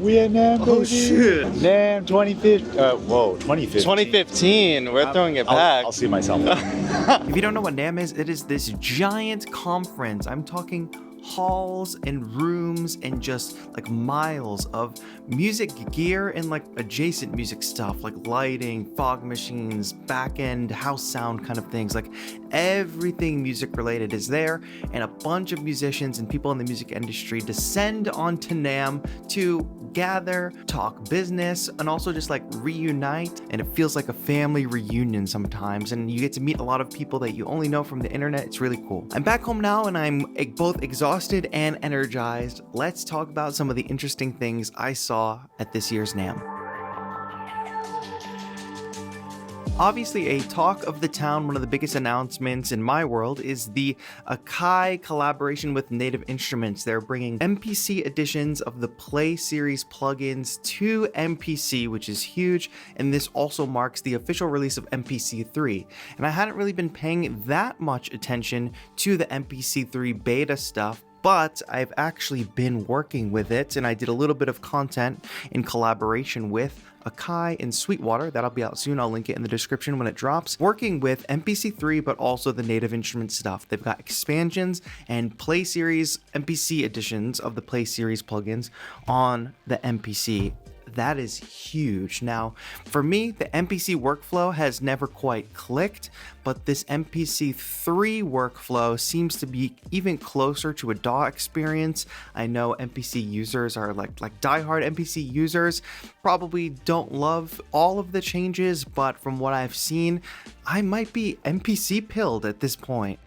We at NAMM, baby. Oh shoot. NAMM 2015. Whoa, 2015. 2015. We're throwing it back. I'll see myself. If you don't know what NAMM is, it is this giant conference. I'm talking halls and rooms and just like miles of music gear and like adjacent music stuff like lighting, fog machines, back-end house sound kind of things. Like everything music related is there, and a bunch of musicians and people in the music industry descend onto NAMM to gather, talk business, and also just like reunite. And it feels like a family reunion sometimes, and you get to meet a lot of people that you only know from the internet. It's really cool. I'm back home now and I'm both exhausted and energized. Let's talk about some of the interesting things I saw at this year's NAMM. Obviously, a talk of the town, one of the biggest announcements in my world is the Akai collaboration with Native Instruments. They're bringing MPC editions of the Play series plugins to MPC, which is huge, and this also marks the official release of MPC 3. And I hadn't really been paying that much attention to the MPC 3 beta stuff, but I've actually been working with it, and I did a little bit of content in collaboration with Akai and Sweetwater. That'll be out soon. I'll link it in the description when it drops. Working with MPC 3, but also the Native Instruments stuff. They've got expansions and Play Series MPC editions of the Play Series plugins on the MPC. That is huge. Now, for me, the MPC workflow has never quite clicked, but this MPC 3 workflow seems to be even closer to a DAW experience. I know MPC users are like diehard MPC users, probably don't love all of the changes, but from what I've seen, I might be MPC pilled at this point.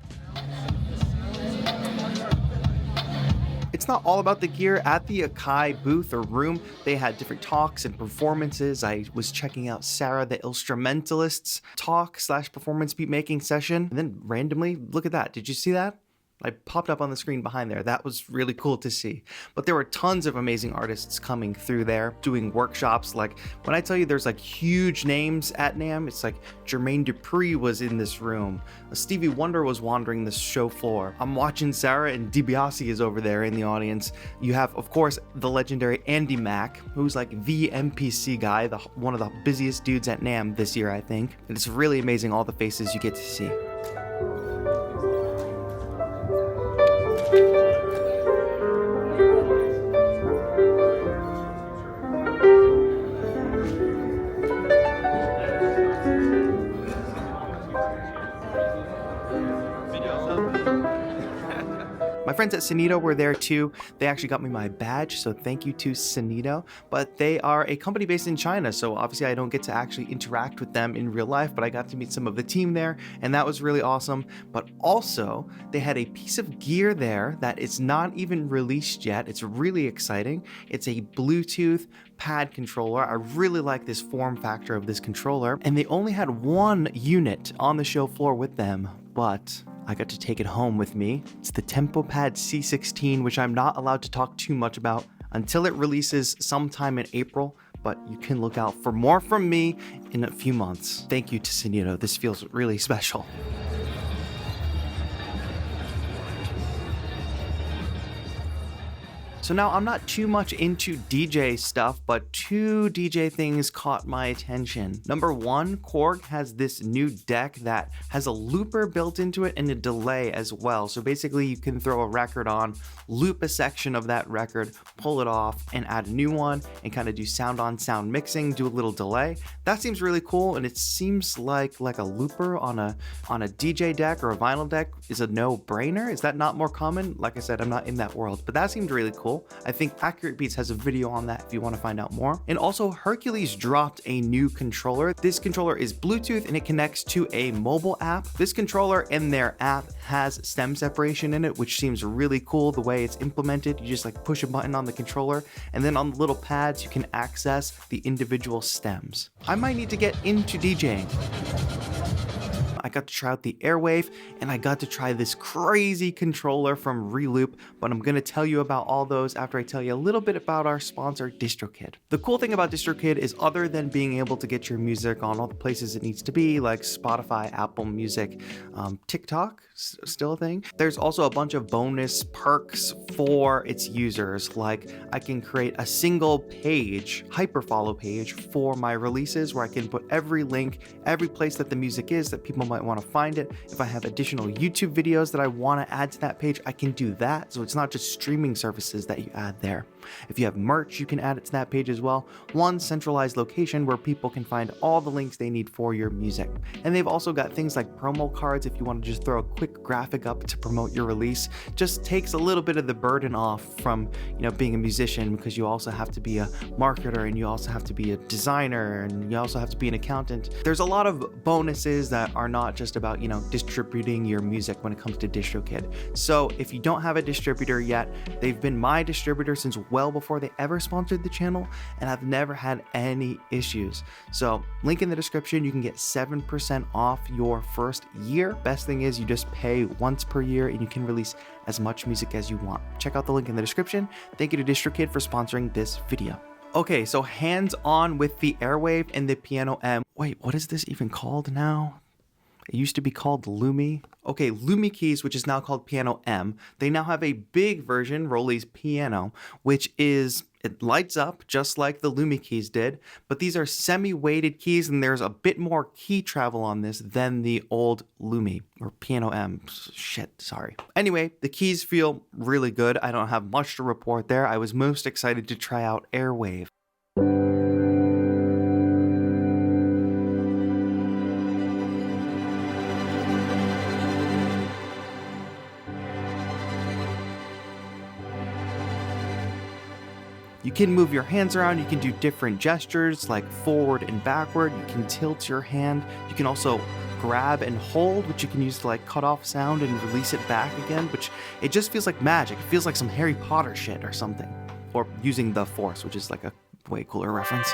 It's not all about the gear. At the Akai booth or room, they had different talks and performances. I was checking out Sarah, the instrumentalist's talk/performance beat making session. And then randomly, look at that. Did you see that? I popped up on the screen behind there. That was really cool to see. But there were tons of amazing artists coming through there, doing workshops. Like when I tell you there's like huge names at NAMM, it's like Jermaine Dupri was in this room. Stevie Wonder was wandering the show floor. I'm watching Sarah, and DiBiase is over there in the audience. You have, of course, the legendary Andy Mack, who's like the MPC guy, one of the busiest dudes at NAMM this year, I think. And it's really amazing all the faces you get to see. My friends at SYNIDO were there too. They actually got me my badge, so thank you to SYNIDO. But they are a company based in China, so obviously I don't get to actually interact with them in real life, but I got to meet some of the team there, and that was really awesome. But also, they had a piece of gear there that is not even released yet. It's really exciting. It's a Bluetooth pad controller. I really like this form factor of this controller, and they only had one unit on the show floor with them, but I got to take it home with me. It's the TempoPad C16, which I'm not allowed to talk too much about until it releases sometime in April, but you can look out for more from me in a few months. Thank you to SYNIDO. This feels really special. So now I'm not too much into DJ stuff, but two DJ things caught my attention. Number one, Korg has this new deck that has a looper built into it and a delay as well. So basically you can throw a record on, loop a section of that record, pull it off, and add a new one and kind of do sound on sound mixing, do a little delay. That seems really cool, and it seems like a looper on a DJ deck or a vinyl deck is a no-brainer. Is that not more common? Like I said, I'm not in that world, but that seemed really cool. I think Accurate Beats has a video on that if you want to find out more. And also, Hercules dropped a new controller. This controller is Bluetooth and it connects to a mobile app. This controller in their app has stem separation in it, which seems really cool the way it's implemented. You just like push a button on the controller, and then on the little pads you can access the individual stems. I might need to get into DJing. I got to try out the Airwave, and I got to try this crazy controller from ReLoop, but I'm gonna tell you about all those after I tell you a little bit about our sponsor, DistroKid. The cool thing about DistroKid is other than being able to get your music on all the places it needs to be, like Spotify, Apple Music, TikTok, still a thing, there's also a bunch of bonus perks for its users. Like I can create a single page, hyperfollow page for my releases where I can put every link, every place that the music is that people might want to find it. If I have additional YouTube videos that I want to add to that page, I can do that. So it's not just streaming services that you add there. If you have merch, you can add it to that page as well. One centralized location where people can find all the links they need for your music. And they've also got things like promo cards if you want to just throw a quick graphic up to promote your release. Just takes a little bit of the burden off from, being a musician, because you also have to be a marketer and you also have to be a designer and you also have to be an accountant. There's a lot of bonuses that are not just about, distributing your music when it comes to DistroKid. So if you don't have a distributor yet, they've been my distributor since well before they ever sponsored the channel, and I've never had any issues. So link in the description, you can get 7% off your first year. Best thing is you just pay once per year and you can release as much music as you want. Check out the link in the description. Thank you to DistroKid for sponsoring this video. Okay, so hands on with the Airwave and the Piano M. Wait, what is this even called now? It used to be called Lumi. Okay, Lumi keys, which is now called Piano M. They now have a big version, ROLI's Piano, which it lights up just like the Lumi keys did, but these are semi-weighted keys and there's a bit more key travel on this than the old Lumi, or Piano M. Shit, sorry. Anyway, the keys feel really good. I don't have much to report there. I was most excited to try out Airwave. You can move your hands around, you can do different gestures like forward and backward, you can tilt your hand, you can also grab and hold, which you can use to like cut off sound and release it back again, which it just feels like magic. It feels like some Harry Potter shit or something. Or using the Force, which is like a way cooler reference.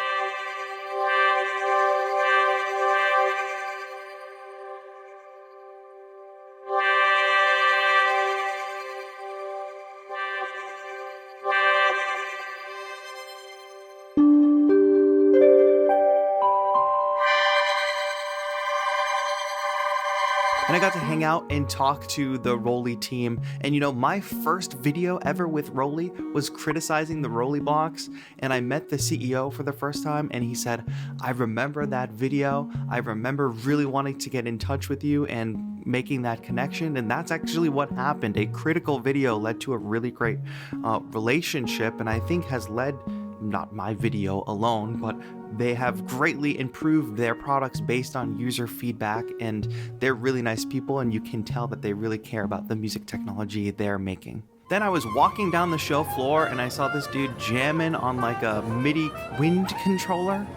And I got to hang out and talk to the ROLI team. And my first video ever with ROLI was criticizing the ROLI box. And I met the CEO for the first time and he said, I remember that video. I remember really wanting to get in touch with you and making that connection. And that's actually what happened. A critical video led to a really great relationship, and I think has led, not my video alone, but they have greatly improved their products based on user feedback, and they're really nice people, and you can tell that they really care about the music technology they're making. Then I was walking down the show floor and I saw this dude jamming on like a MIDI wind controller.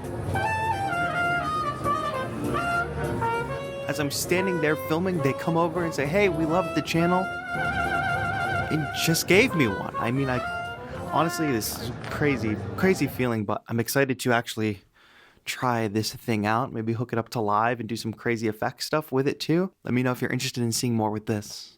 As I'm standing there filming, they come over and say, hey, we love the channel, and just gave me one. I mean, honestly, this is a crazy feeling, but I'm excited to actually try this thing out. Maybe hook it up to live and do some crazy effect stuff with it too. Let me know if you're interested in seeing more with this.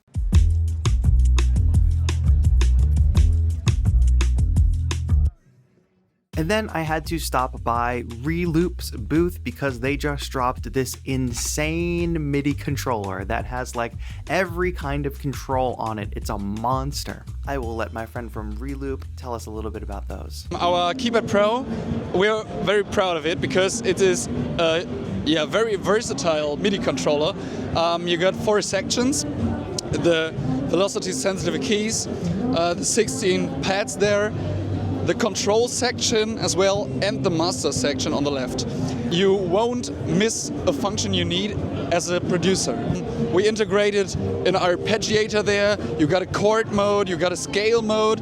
And then I had to stop by ReLoop's booth because they just dropped this insane MIDI controller that has like every kind of control on it. It's a monster. I will let my friend from ReLoop tell us a little bit about those. Our KeyPad Pro, we're very proud of it because it is a very versatile MIDI controller. You got 4 sections, the velocity sensitive keys, the 16 pads there, the control section as well, and the master section on the left. You won't miss a function you need as a producer. We integrated an arpeggiator there, you got a chord mode, you got a scale mode.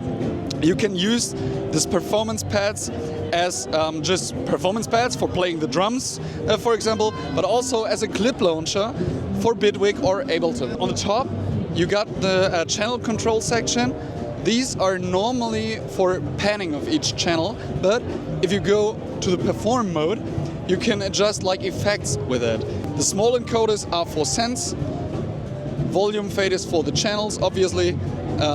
You can use this performance pads as just performance pads for playing the drums, for example, but also as a clip launcher for Bitwig or Ableton. On the top, you got the channel control section. These are normally for panning of each channel, but if you go to the perform mode, you can adjust like effects with it. The small encoders are for sense. Volume fade is for the channels, obviously.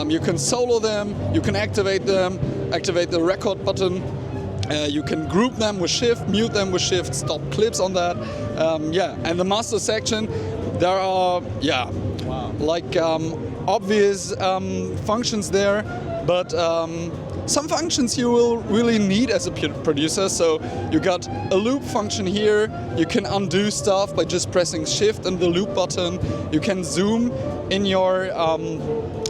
You can solo them, you can activate them, activate the record button. You can group them with shift, mute them with shift, stop clips on that. Yeah, and the master section, there are, yeah, like obvious functions there, but some functions you will really need as a producer. So you got a loop function here. You can undo stuff by just pressing shift and the loop button. You can zoom in your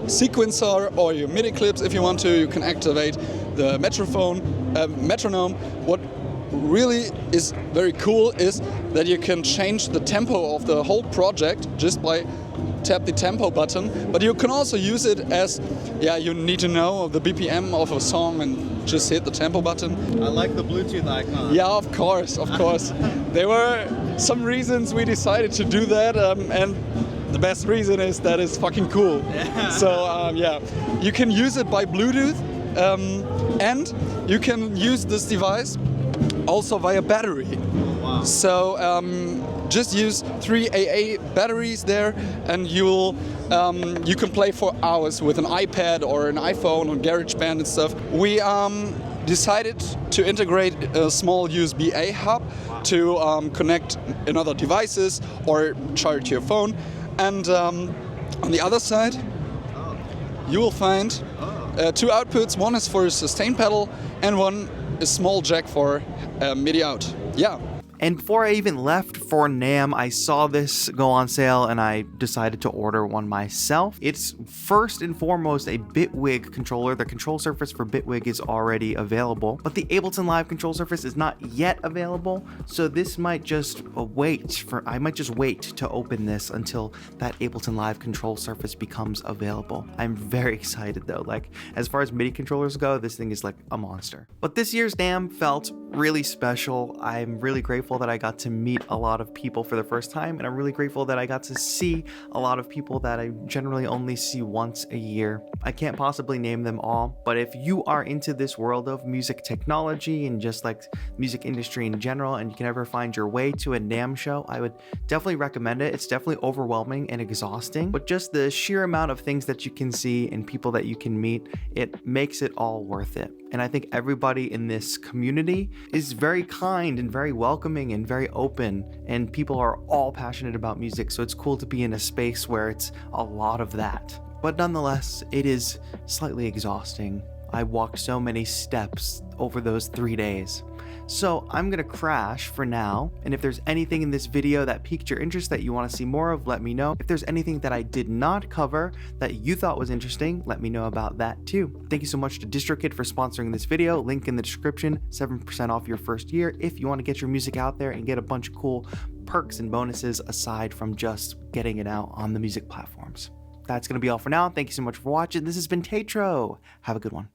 sequencer or your MIDI clips if you want to. You can activate the metronome. What really is very cool is that you can change the tempo of the whole project just by tap the tempo button, but you can also use it as, yeah, you need to know the BPM of a song and just hit the tempo button. I like the Bluetooth icon. Yeah, of course. There were some reasons we decided to do that, and the best reason is that it's fucking cool. Yeah. So yeah, you can use it by Bluetooth, and you can use this device also via battery. Wow. So just use 3 AA batteries there, and you can play for hours with an iPad or an iPhone or GarageBand and stuff. We decided to integrate a small USB-A hub to connect in other devices or charge your phone. And on the other side, you will find 2 outputs. One is for a sustain pedal, and one is small jack for MIDI out. Yeah. And before I even left for NAMM, I saw this go on sale and I decided to order one myself. It's first and foremost a Bitwig controller. The control surface for Bitwig is already available, but the Ableton Live control surface is not yet available. So this might just I might just wait to open this until that Ableton Live control surface becomes available. I'm very excited though. Like, as far as MIDI controllers go, this thing is like a monster. But this year's NAMM felt really special. I'm really grateful that I got to meet a lot of people for the first time, and I'm really grateful that I got to see a lot of people that I generally only see once a year. I can't possibly name them all, but if you are into this world of music technology and just like music industry in general, and you can ever find your way to a NAMM show, I would definitely recommend it. It's definitely overwhelming and exhausting, but just the sheer amount of things that you can see and people that you can meet, it makes it all worth it. And I think everybody in this community is very kind and very welcoming and very open, and people are all passionate about music, so it's cool to be in a space where it's a lot of that. But nonetheless, it is slightly exhausting. I walked so many steps over those 3 days. So I'm gonna crash for now, and if there's anything in this video that piqued your interest that you want to see more of, let me know. If there's anything that I did not cover that you thought was interesting, let me know about that too. Thank you so much to DistroKid for sponsoring this video. Link in the description, 7% off your first year if you want to get your music out there and get a bunch of cool perks and bonuses aside from just getting it out on the music platforms. That's gonna be all for now. Thank you so much for watching. This has been TAETRO. Have a good one.